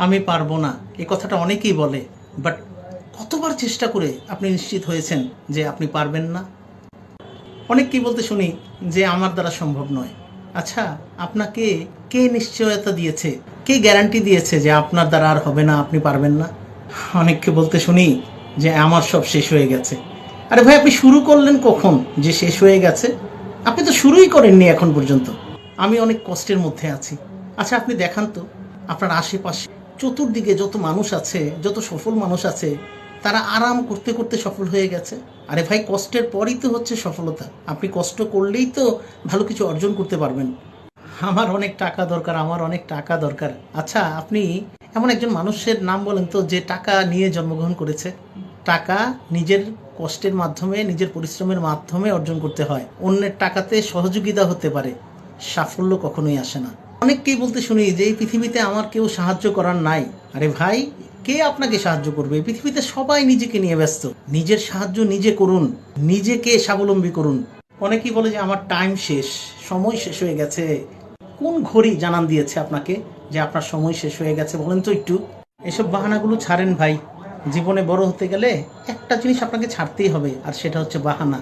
আমি পারবো না, এই কথাটা অনেকেই বলে। বাট কতবার চেষ্টা করে আপনি নিশ্চিত হয়েছেন যে আপনি পারবেন না? অনেককেই বলতে শুনি যে আমার দ্বারা সম্ভব নয়। আচ্ছা, আপনাকে কে নিশ্চয়তা দিয়েছে, কে গ্যারান্টি দিয়েছে যে আপনার দ্বারা আর হবে না, আপনি পারবেন না? অনেককে বলতে শুনি যে আমার সব শেষ হয়ে গেছে। আরে ভাই, আপনি শুরু করলেন কখন যে শেষ হয়ে গেছে? আপনি তো শুরুই করেননি এখন পর্যন্ত। আমি অনেক কষ্টের মধ্যে আছি। আচ্ছা, আপনি দেখান তো আপনার আশেপাশে চতুর্দিকে যত মানুষ আছে, যত সফল মানুষ আছে, তারা আরাম করতে করতে সফল হয়ে গেছে। আরে ভাই, কষ্টের পরই তো হচ্ছে সফলতা। আপনি কষ্ট করলেই তো ভালো কিছু অর্জন করতে পারবেন। আমার অনেক টাকা দরকার, আমার অনেক টাকা দরকার। আচ্ছা, আপনি এমন একজন মানুষের নাম বলেন তো যে টাকা নিয়ে জন্মগ্রহণ করেছে। টাকা নিজের কষ্টের মাধ্যমে, নিজের পরিশ্রমের মাধ্যমে অর্জন করতে হয়। অন্যের টাকাতে সহযোগিতা হতে পারে, সাফল্য কখনোই আসে না। অনেককেই বলতে শুনি যে এই পৃথিবীতে আমার কেউ সাহায্য করার নাই। আরে ভাই, কে আপনাকে সাহায্য করবে? এই পৃথিবীতে সবাই নিজেকে নিয়ে ব্যস্ত। নিজের সাহায্য নিজে করুন, নিজেকে স্বাবলম্বী করুন। অনেকেই বলে যে আমার টাইম শেষ, সময় শেষ হয়ে গেছে। কোন ঘড়ি জানান দিয়েছে আপনাকে যে আপনার সময় শেষ হয়ে গেছে? বলেন তো একটু। এসব বাহানাগুলো ছাড়েন ভাই। জীবনে বড় হতে গেলে একটা জিনিস আপনাকে ছাড়তেই হবে, আর সেটা হচ্ছে বাহানা।